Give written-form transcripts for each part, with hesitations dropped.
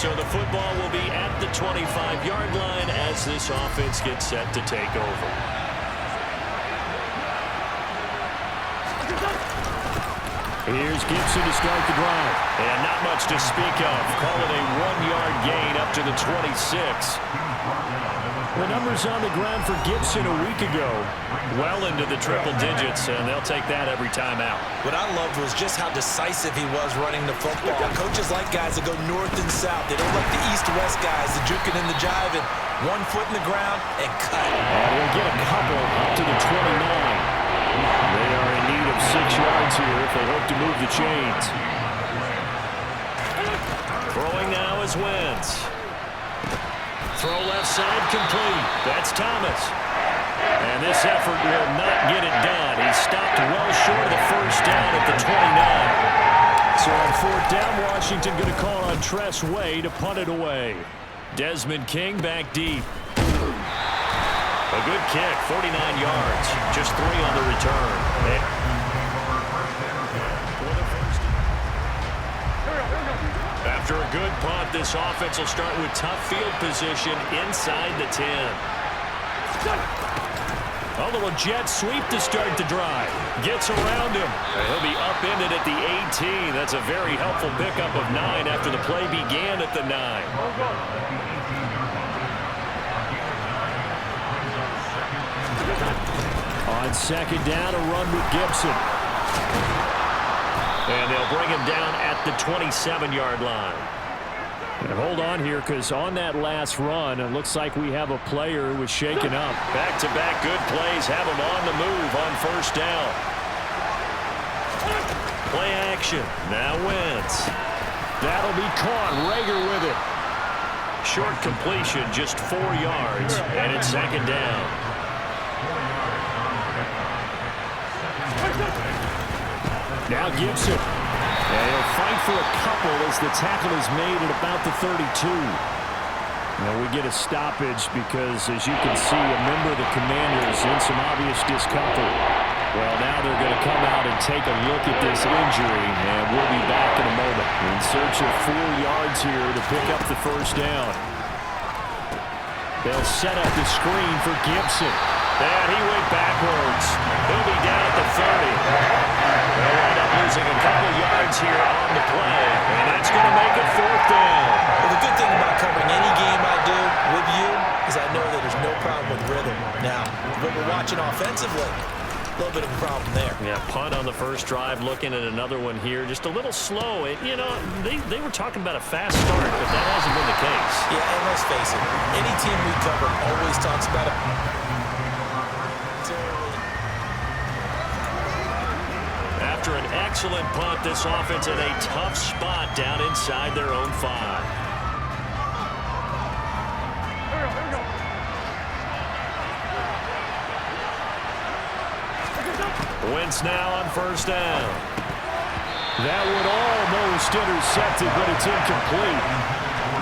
So the football will be at the 25-yard line as this offense gets set to take over. Here's Gibson to start the drive. And not much to speak of. Call it a 1-yard gain up to the 26. The numbers on the ground for Gibson a week ago, well into the triple digits, and they'll take that every time out. What I loved was just how decisive he was running the football. Coaches like guys that go north and south. They don't like the east-west guys, the juking and the jiving. 1 foot in the ground and cut. And we'll get a couple up to the 29. They are in need of 6 yards here if they hope to move the chains. Throwing now is Wentz. Throw left side complete. That's Thomas. And this effort will not get it done. He stopped well short of the first down at the 29. So on 4th down, Washington going to call on Tress Way to punt it away. Desmond King back deep. A good kick, 49 yards. Just 3 on the return. After a good punt, this offense will start with tough field position inside the 10. A little jet sweep to start the drive. Gets around him. He'll be upended at the 18. That's a very helpful pickup of 9 after the play began at the 9. On 2nd down, a run with Gibson. And they'll bring him down at the 27-yard line. And hold on here, because on that last run, it looks like we have a player who was shaken up. Back-to-back good plays have him on the move on 1st down. Play action. Now Wentz. That'll be caught. Rager with it. Short completion, just 4 yards, and it's 2nd down. Now Gibson. And he'll fight for a couple as the tackle is made at about the 32. Now we get a stoppage because, as you can see, a member of the Commanders in some obvious discomfort. Well, now they're going to come out and take a look at this injury, and we'll be back in a moment. In search of 4 yards here to pick up the 1st down. They'll set up the screen for Gibson. And he went backwards. He'll be down at the 30. They'll end up losing a couple yards here on the play, and that's going to make it 4th down. Well, the good thing about covering any game I do with you is I know that there's no problem with rhythm. Now, when we're watching offensively, a little bit of a problem there. Yeah, punt on the first drive, looking at another one here. Just a little slow. You know, they were talking about a fast start, but that hasn't been the case. Yeah, and let's face it, any team we cover always talks about it. After an excellent punt, this offense in a tough spot down inside their own 5. Wentz now on 1st down. That would almost intercept it, but it's incomplete.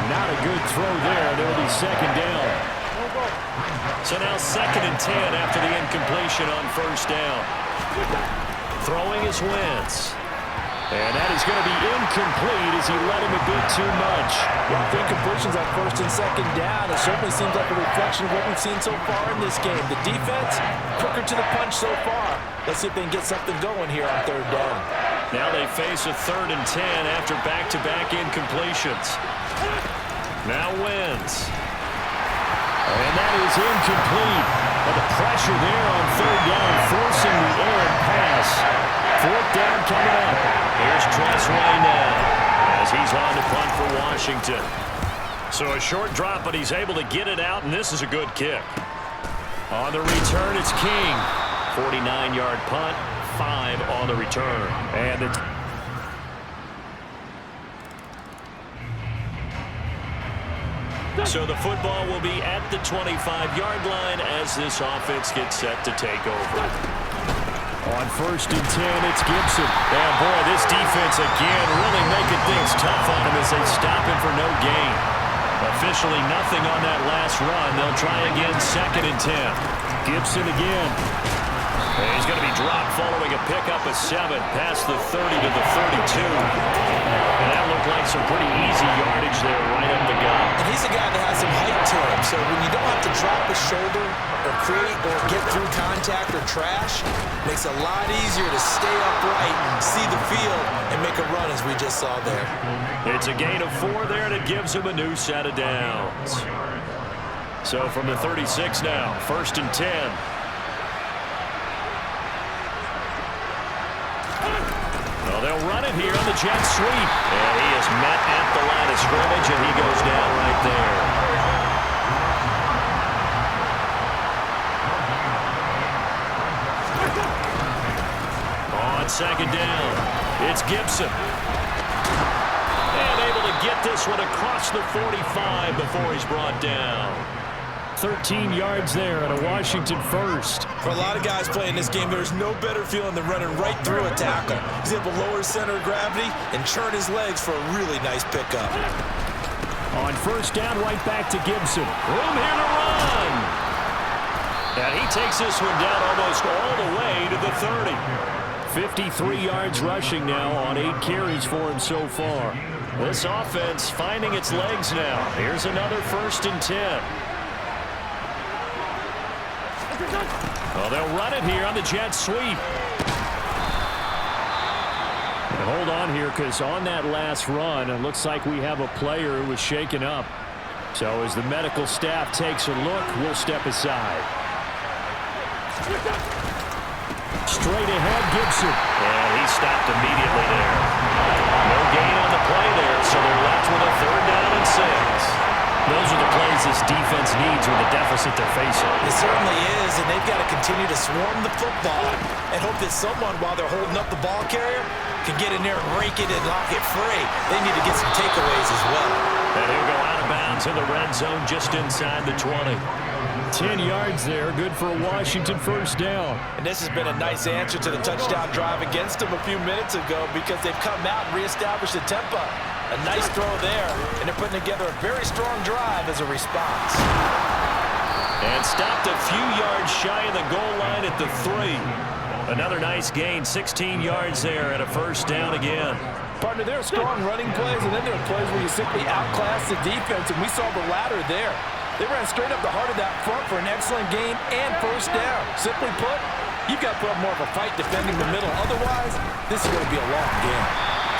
Not a good throw there. There'll be 2nd down. So now 2nd and 10 after the incompletion on 1st down. Throwing is Wentz. And that is going to be incomplete as he let him a bit too much. Well, incompletions on 1st and 2nd down. It certainly seems like a reflection of what we've seen so far in this game. The defense, quicker to the punch so far. Let's see if they can get something going here on 3rd down. Now they face a 3rd and 10 after back-to-back incompletions. Now Wentz. And that is incomplete. But the pressure there on 3rd down, forcing the errant pass. 4th down coming up. Here's Tress Way now as he's on to punt for Washington. So a short drop, but he's able to get it out, and this is a good kick. On the return, it's King. 49-yard punt, 5 on the return. And the So the football will be at the 25-yard line as this offense gets set to take over. On 1st and 10, it's Gibson. And boy, this defense again really making things tough on him as they stop him for no gain. Officially nothing on that last run. They'll try again 2nd and 10. Gibson again. And he's going to be dropped following a pickup of 7 past the 30 to the 32. And that looked like some pretty easy yardage there right up the gut. And he's a guy that has some height to him, so when you don't have to drop his shoulder or create or get through contact or trash, it makes it a lot easier to stay upright and see the field and make a run as we just saw there. It's a gain of 4 there, and it gives him a new set of downs. So from the 36 now, 1st and 10. Well, they'll run it here on the jet sweep. And he is met at the line of scrimmage, and he goes down right there. On 2nd down, it's Gibson. And able to get this one across the 45 before he's brought down. 13 yards there and a Washington first. For a lot of guys playing this game, there's no better feeling than running right through a tackle. He's able to lower his center of gravity and churn his legs for a really nice pickup. On 1st down, right back to Gibson. Room here to run. And he takes this one down almost all the way to the 30. 53 yards rushing now on 8 carries for him so far. This offense finding its legs now. Here's another 1st and 10. Well, they'll run it here on the jet sweep. And hold on here, because on that last run, it looks like we have a player who was shaken up. So as the medical staff takes a look, we'll step aside. Straight ahead, Gibson. And he stopped immediately there. No gain on the play there, so they're left with a 3rd down and 6. Those are the plays this defense needs with the deficit they're facing. It certainly is, and they've got to continue to swarm the football and hope that someone, while they're holding up the ball carrier, can get in there and rake it and lock it free. They need to get some takeaways as well. And he'll go out of bounds in the red zone just inside the 20. 10 yards there, good for a Washington 1st down. And this has been a nice answer to the touchdown drive against them a few minutes ago because they've come out and reestablished the tempo. A nice throw there, and they're putting together a very strong drive as a response. And stopped a few yards shy of the goal line at the 3. Another nice gain, 16 yards there and a 1st down again. Partner, there are strong running plays, and then there are plays where you simply outclass the defense, and we saw the latter there. They ran straight up the heart of that front for an excellent gain and 1st down. Simply put, you've got to put up more of a fight defending the middle. Otherwise, this is going to be a long game.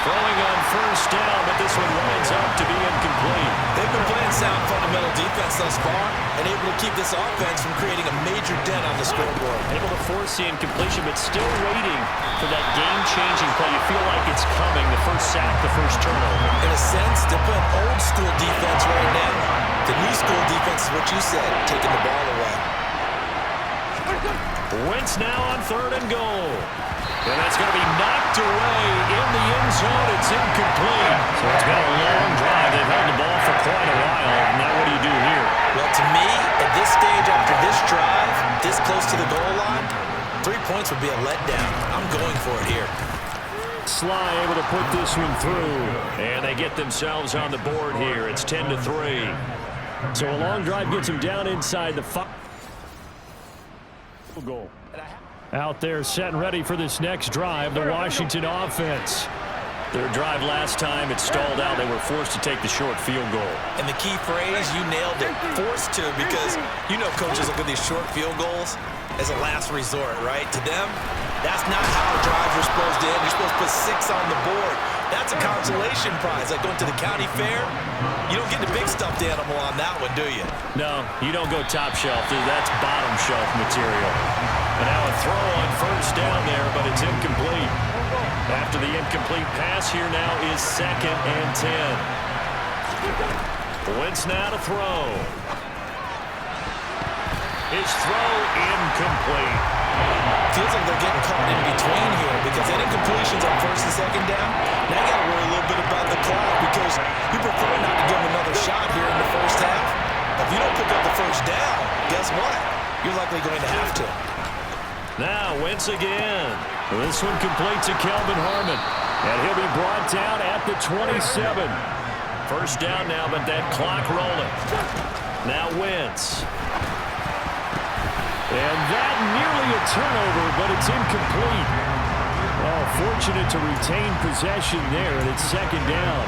Throwing on 1st down, but this one winds up to be incomplete. They've been playing sound fundamental defense thus far and able to keep this offense from creating a major dent on the scoreboard. Able to force the incompletion, but still waiting for that game-changing play. You feel like it's coming, the first sack, the first turnover. In a sense, they're playing old-school defense right now. The new school defense is what you said, taking the ball away. Wentz now on 3rd and goal. And that's going to be knocked away in the end zone. It's incomplete. So it's been a long drive. They've held the ball for quite a while. Now what do you do here? Well, to me, at this stage after this drive, this close to the goal line, 3 points would be a letdown. I'm going for it here. Sly able to put this one through. And they get themselves on the board here. It's 10-3. So a long drive gets them down inside the goal. Out there set and ready for this next drive, the Washington offense. Their drive last time, it stalled out. They were forced to take the short field goal. And the key phrase, you nailed it, forced to, because you know coaches look at these short field goals as a last resort, right? To them, that's not how drives are supposed to end. You're supposed to put 6 on the board. That's a consolation prize, like going to the county fair. You don't get the big stuffed animal on that one, do you? No, you don't go top shelf. That's bottom shelf material. And now a throw on 1st down there, but it's incomplete. After the incomplete pass, here now is 2nd and 10. Wentz now to throw. His throw incomplete. Feels like they're getting caught in between here because that incompletion's on 1st and 2nd down. Now you got to worry a little bit about the clock because you prefer not to give them another shot here in the 1st half. If you don't pick up the 1st down, guess what? You're likely going to have to. Now Wentz again. This one complete to Kelvin Harmon. And he'll be brought down at the 27. 1st down now, but that clock rolling. Now Wentz. And that nearly a turnover, but it's incomplete. Oh, fortunate to retain possession there, and it's second down.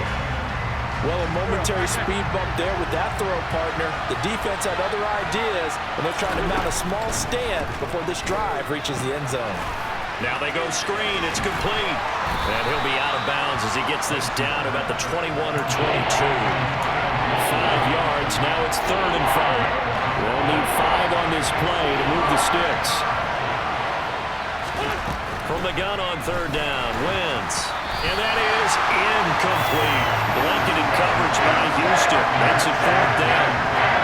Well, a momentary speed bump there with that throw, partner. The defense had other ideas, and they're trying to mount a small stand before this drive reaches the end zone. Now they go screen. It's complete. And he'll be out of bounds as he gets this down about the 21 or 22. 5 yards. Now it's 3rd and 5. They'll need 5 on this play to move the sticks. From the gun on 3rd down. Wentz. And that is incomplete. Blanketed coverage by Houston. Makes it 4th down.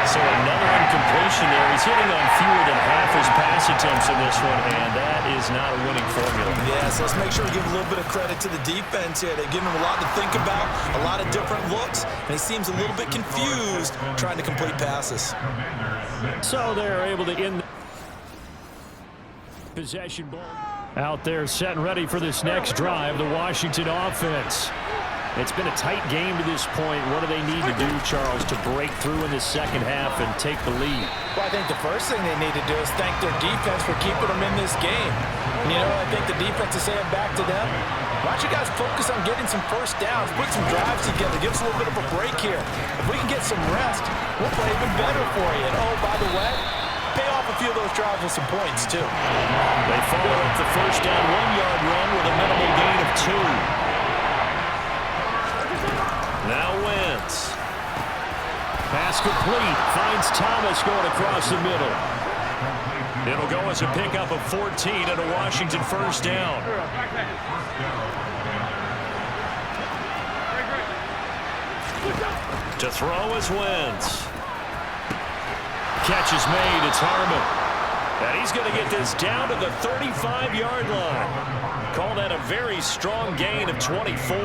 So another incompletion there. He's hitting on fewer than half his pass attempts in this one, and that is not a winning formula. Yeah, so let's make sure we give a little bit of credit to the defense here. They're giving him a lot to think about, a lot of different looks, and he seems a little bit confused trying to complete passes. So they're able to end the possession ball. Out there set and ready for this next drive, the Washington offense. It's been a tight game to this point. What do they need to do, Charles, to break through in the second half and take the lead? Well, I think the first thing they need to do is thank their defense for keeping them in this game. You know, I think the defense is saying back to them, why don't you guys focus on getting some first downs, put some drives together, give us a little bit of a break here. If we can get some rest, we'll play even better for you. And, oh, by the way, pay off a few of those drives with some points, too. They follow up the first down 1-yard run with a minimal gain of 2. Now Wentz. Pass complete. Finds Thomas going across the middle. It'll go as a pickup of 14 and a Washington first down. To throw is Wentz. Catch is made. It's Harmon. And he's going to get this down to the 35-yard line. Call that a very strong gain of 24.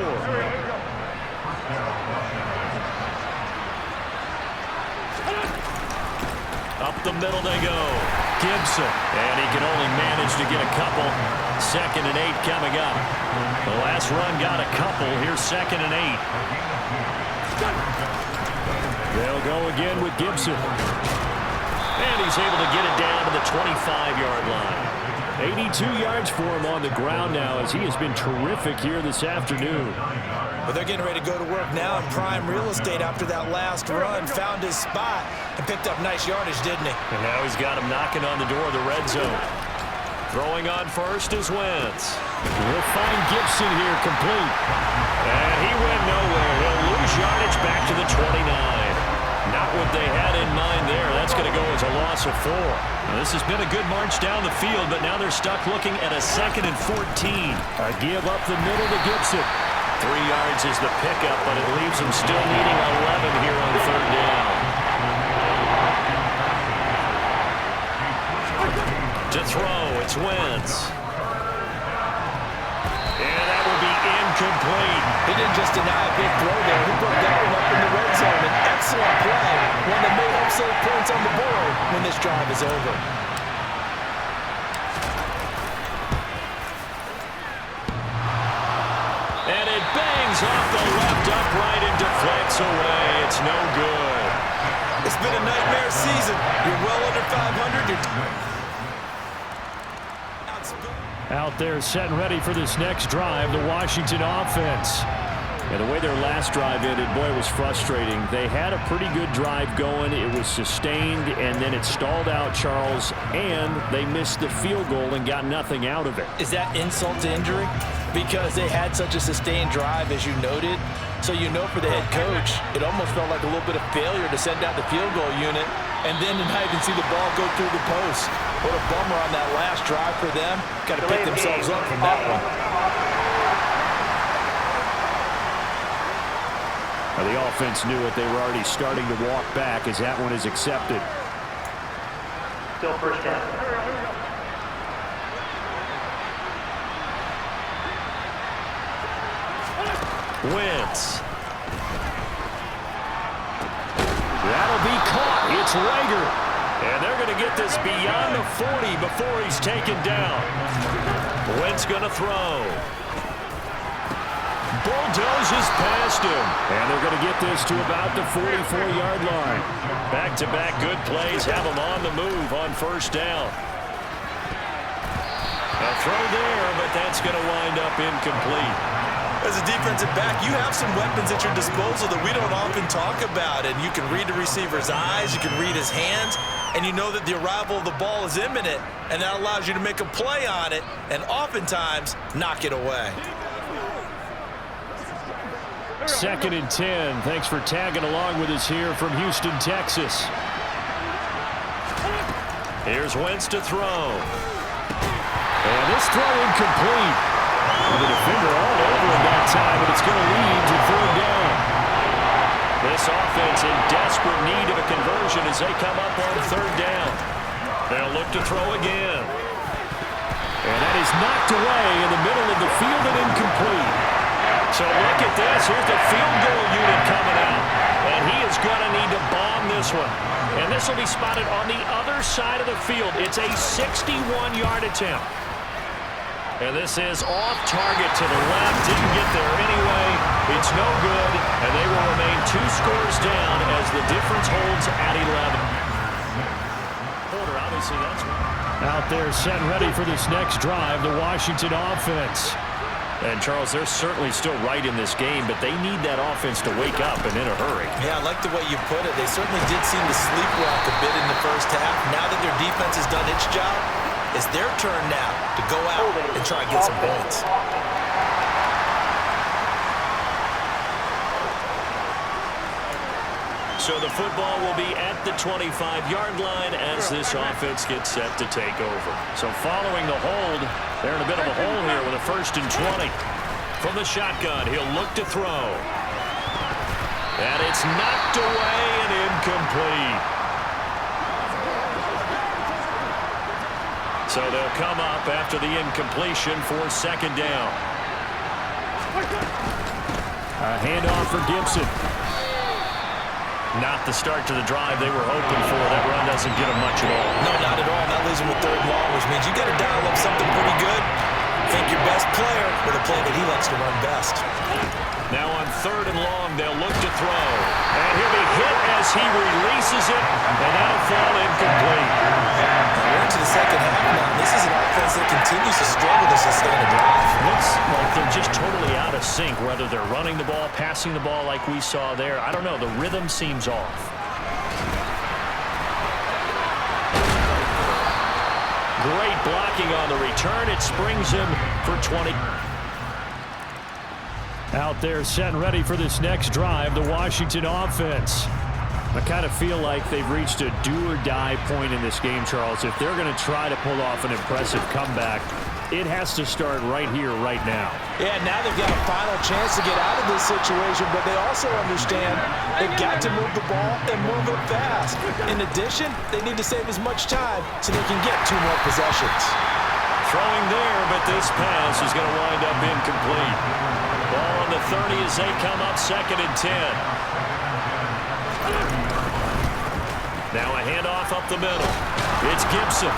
Up the middle they go. Gibson. And he can only manage to get a couple. 2nd and 8 coming up. The last run got a couple. Here's 2nd and 8. They'll go again with Gibson. And he's able to get it down to the 25-yard line. 82 yards for him on the ground now as he has been terrific here this afternoon. But they're getting ready to go to work now in prime real estate after that last run. Found his spot and picked up nice yardage, didn't he? And now he's got him knocking on the door of the red zone. Throwing on first is Wentz. We'll find Gibson here complete. And he went nowhere. He'll lose yardage back to the 29. Not what they had in mind there. That's going to go as a loss of 4. Now, this has been a good march down the field, but now they're stuck looking at a 2nd and 14. A give up the middle to Gibson. 3 yards is the pickup, but it leaves them still needing 11 here on 3rd down. To throw, it's Wentz. And that will be incomplete. He didn't just deny a big throw there. He put that one up in the red zone. An excellent play. One that may help save points on the board when this drive is over. And it bangs off the left upright and deflects away. It's no good. It's been a nightmare season. You're well under 500. Out there set and ready for this next drive, the Washington offense. And the way their last drive ended, boy, it was frustrating. They had a pretty good drive going. It was sustained, and then it stalled out, Charles, and they missed the field goal and got nothing out of it. Is that insult to injury? Because they had such a sustained drive, as you noted. So you know for the head coach, it almost felt like a little bit of failure to send out the field goal unit and then to not even see the ball go through the post. What a bummer on that last drive for them. Got to pick themselves up from that one. Now, the offense knew it. They were already starting to walk back as that one is accepted. Still first down. Wentz. That'll be caught. It's Rager. And they're going to get this beyond the 40 before he's taken down. Wentz going to throw. Bull Bundozes past him. And they're going to get this to about the 44-yard line. Back-to-back good plays have them on the move on first down. A throw there, but that's going to wind up incomplete. As a defensive back, you have some weapons at your disposal that we don't often talk about. And you can read the receiver's eyes, you can read his hands, and you know that the arrival of the ball is imminent, and that allows you to make a play on it and oftentimes knock it away. 2nd and 10. Thanks for tagging along with us here from Houston, Texas. Here's Wentz to throw. And this throw incomplete. The defender all over him that time, but it's going to lead to 3rd down. This offense in desperate need of a conversion as they come up on 3rd down. They'll look to throw again. And that is knocked away in the middle of the field and incomplete. So look at this. Here's the field goal unit coming out. And he is going to need to bomb this one. And this will be spotted on the other side of the field. It's a 61-yard attempt. And this is off target to the left. Didn't get there anyway. It's no good. And they will remain 2 scores down as the difference holds at 11. Porter, obviously that's out there set ready for this next drive, the Washington offense. And, Charles, they're certainly still right in this game, but they need that offense to wake up and in a hurry. Yeah, I like the way you put it. They certainly did seem to sleepwalk a bit in the first half. Now that their defense has done its job, it's their turn now to go out and try and get some points. So the football will be at the 25-yard line as this offense gets set to take over. So following the hold, they're in a bit of a hole here with a 1st and 20. From the shotgun, he'll look to throw. And it's knocked away and incomplete. So they'll come up after the incompletion for 2nd down. A handoff for Gibson. Not the start to the drive they were hoping for. That run doesn't get them much at all. No, not at all. That leaves them with 3rd and long, which means you got to dial up something pretty good. Think your best player with a play that he likes to run best. Now on 3rd and long, they'll look to throw. And he'll be hit as he releases it, and that'll fall incomplete. We're into the 2nd half now. This is an offense that continues to struggle to sustain a drive. Looks like they're just totally out of sync, whether they're running the ball, passing the ball like we saw there. I don't know. The rhythm seems off. Great blocking on the return. It springs him for 20. Out there set and ready for this next drive, the Washington offense. I kind of feel like they've reached a do-or-die point in this game, Charles. If they're going to try to pull off an impressive comeback, it has to start right here, right now. Yeah, now they've got a final chance to get out of this situation, but they also understand they've got to move the ball and move it fast. In addition, they need to save as much time so they can get 2 more possessions. Throwing there, but this pass is going to wind up incomplete. Ball on the 30 as they come up 2nd and 10. Now a handoff up the middle. It's Gibson.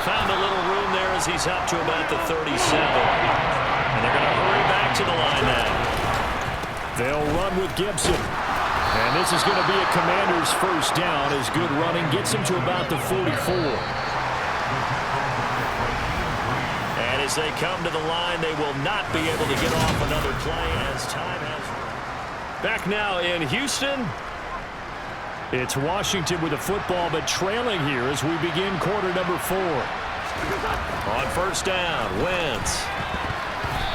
Found a little room there as he's up to about the 37. And they're going to hurry back to the line now. They'll run with Gibson. And this is going to be a Commander's 1st down as good running gets him to about the 44. And as they come to the line, they will not be able to get off another play as time has run. Back now in Houston. It's Washington with the football, but trailing here as we begin quarter number 4. On 1st down, Wentz.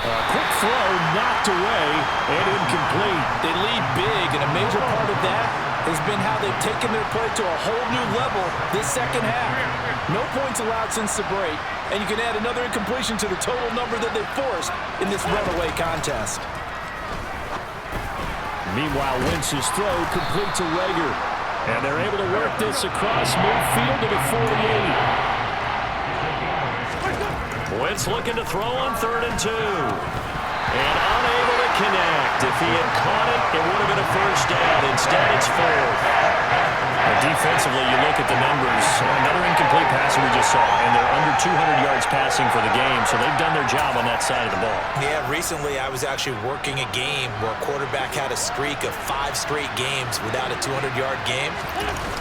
A quick throw knocked away and incomplete. They lead big, and a major part of that has been how they've taken their play to a whole new level this 2nd half. No points allowed since the break, and you can add another incompletion to the total number that they've forced in this runaway contest. Meanwhile, Wentz's throw complete to Rager. And they're able to work this across midfield to the 48. Wentz looking to throw on 3rd and 2. And unable to connect. If he had caught it, it would have been a 1st down. Instead, it's 4th. A Defensively, you look at the numbers. Another incomplete passer we just saw, and they're under 200 yards passing for the game, so they've done their job on that side of the ball. Yeah, recently I was actually working a game where a quarterback had a streak of 5 straight games without a 200-yard game,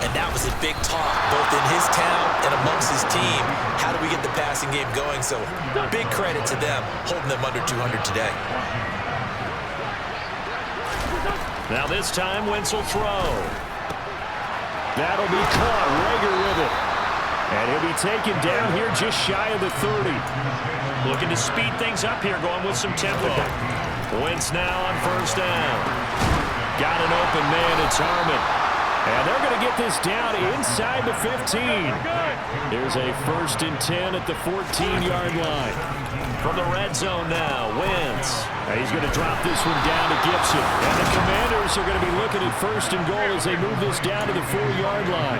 and that was a big talk, both in his town and amongst his team. How do we get the passing game going? So big credit to them, holding them under 200 today. Now this time, Wentz will throw. That'll be caught. Rager with it. And he'll be taken down here just shy of the 30. Looking to speed things up here, going with some tempo. Wentz now on first down. Got an open man. It's Harmon. And they're going to get this down inside the 15. There's a 1st and 10 at the 14-yard line. From the red zone now, Wentz. And he's going to drop this one down to Gibson. And the Commanders are going to be looking at 1st and goal as they move this down to the 4-yard line.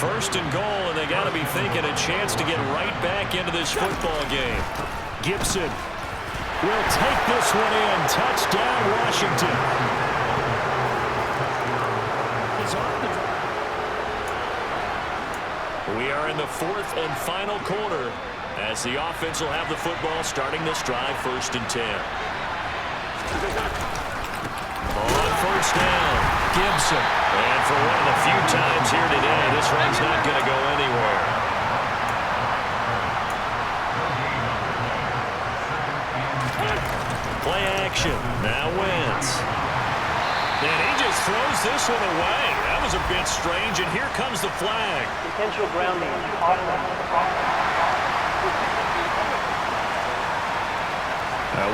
1st and goal, and they got to be thinking a chance to get right back into this football game. Gibson will take this one in. Touchdown, Washington. We are in the 4th and final quarter as the offense will have the football starting this drive, 1st and 10. On first down, Gibson. And for one of the few times here today, this run's not going to go anywhere. Play action. Now Wentz. And he just throws this one away. That was a bit strange, and here comes the flag. Intentional grounding.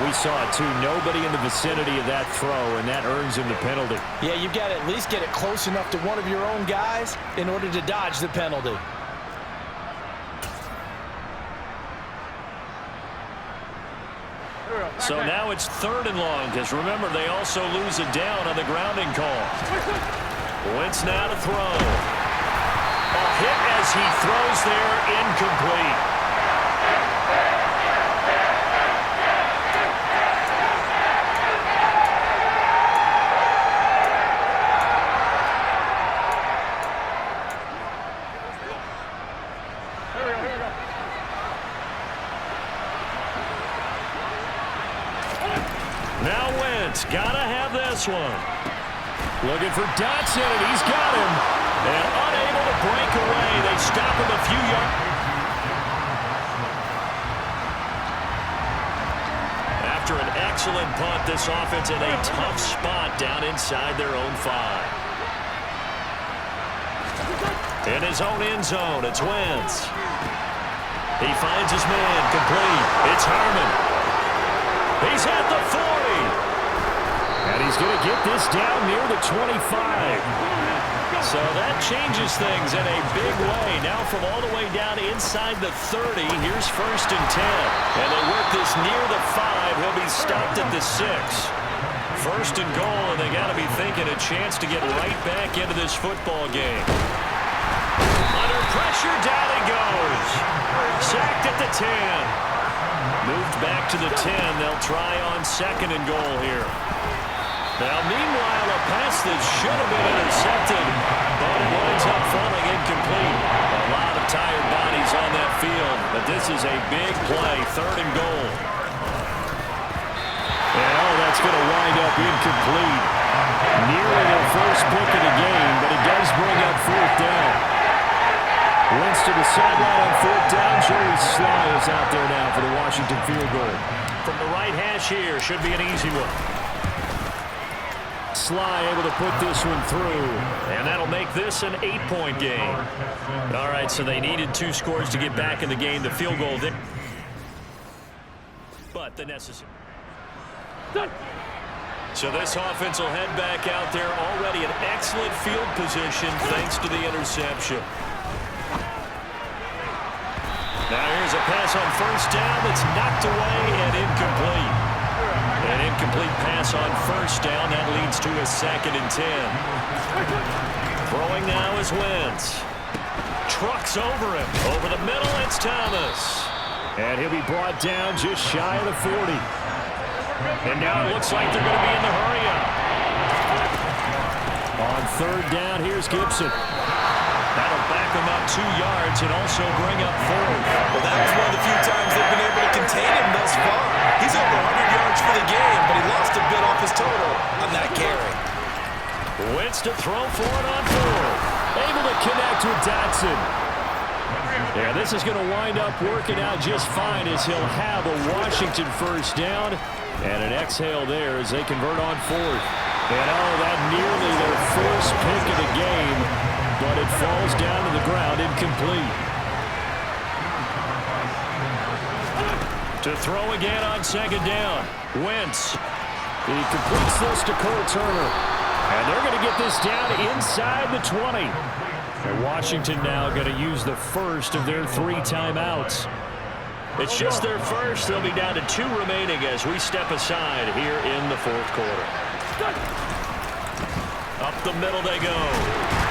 We saw it, too. Nobody in the vicinity of that throw, and that earns him the penalty. Yeah, you've got to at least get it close enough to one of your own guys in order to dodge the penalty. So now it's 3rd and long, because remember, they also lose it down on the grounding call. Wentz now to throw. A hit as he throws there, incomplete. Now Wentz, gotta have this one. Looking for Dotson, and he's got him. And unable to break away. They stop him a few yards. After an excellent punt, this offense in a tough spot down inside their own 5. In his own end zone, it's Wentz. He finds his man, complete. It's Harmon. He's at the 40. And he's going to get this down near the 25. So that changes things in a big way. Now from all the way down inside the 30, here's 1st and 10. And they work this near the 5. He'll be stopped at the 6. 1st and goal, and they got to be thinking a chance to get right back into this football game. Under pressure, down he goes. Sacked at the 10. Moved back to the 10. They'll try on 2nd and goal here. Now, meanwhile, a pass that should have been intercepted, but it winds up falling incomplete. A lot of tired bodies on that field, but this is a big play, 3rd and goal. And, that's going to wind up incomplete. Nearly their first pick of the game, but it does bring up 4th down. Wentz to the sideline on 4th down. Jerry Sly is out there now for the Washington field goal. From the right hash here, should be an easy one. Sly able to put this one through, and that'll make this an 8-point game. All right, so they needed 2 scores to get back in the game. The field goal there, but the necessary. So this offense will head back out there, already in excellent field position thanks to the interception. Now here's a pass on 1st down that's knocked away and incomplete. An incomplete pass on 1st down. That leads to a 2nd and 10. Throwing now is Wentz. Trucks over him. Over the middle, it's Thomas. And he'll be brought down just shy of the 40. And now it looks like they're going to be in the hurry-up. On 3rd down, here's Gibson. That'll back them up 2 yards and also bring up 4th. Well, that was one of the few times they've been able to contain him thus far. He's over 100 yards for the game, but he lost a bit off his total on that carry. Wentz to throw for it on 4th. Able to connect with Dotson. Yeah, this is going to wind up working out just fine as he'll have a Washington first down. And an exhale there as they convert on 4th. And oh, that nearly their first pick of the game, but it falls down to the ground incomplete. To throw again on 2nd down. Wentz. He completes this to Cole Turner. And they're going to get this down inside the 20. And Washington now going to use the first of their 3 timeouts. It's just their first. They'll be down to 2 remaining as we step aside here in the 4th quarter. Up the middle they go.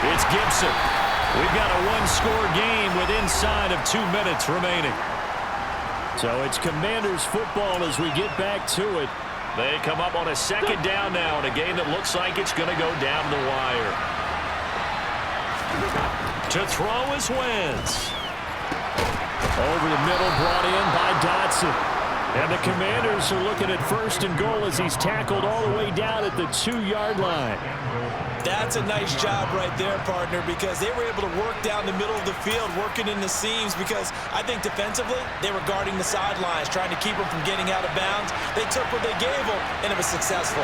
It's Gibson. We've got a 1-score game with inside of 2 minutes remaining. So it's Commanders football as we get back to it. They come up on a 2nd down now in a game that looks like it's going to go down the wire. To throw is Wentz. Over the middle, brought in by Dotson. And the Commanders are looking at 1st and goal as he's tackled all the way down at the 2-yard line. That's a nice job right there, partner, because they were able to work down the middle of the field, working in the seams, because I think defensively they were guarding the sidelines, trying to keep them from getting out of bounds. They took what they gave them, and it was successful.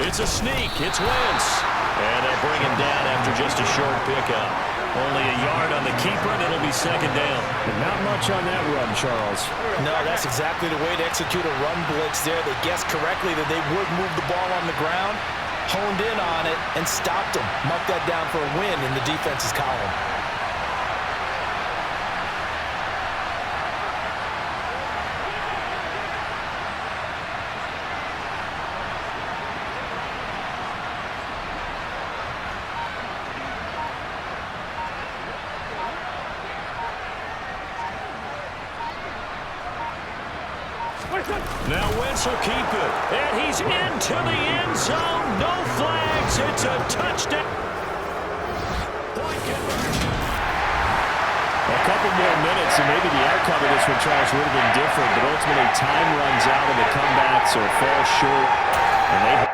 It's a sneak. It's Wentz. And they'll bring him down after just a short pickup. Only a yard on the keeper, and it'll be 2nd down. And not much on that run, Charles. No, that's exactly the way to execute a run blitz there. They guessed correctly that they would move the ball on the ground, honed in on it, and stopped them. Mark that down for a win in the defense's column. Now Wentz will keep it. And he's into the end zone. No flags. It's a touchdown. A couple more minutes and maybe the outcome of this one, Charles, would have been different. But ultimately time runs out and the comebacks are fall short. And they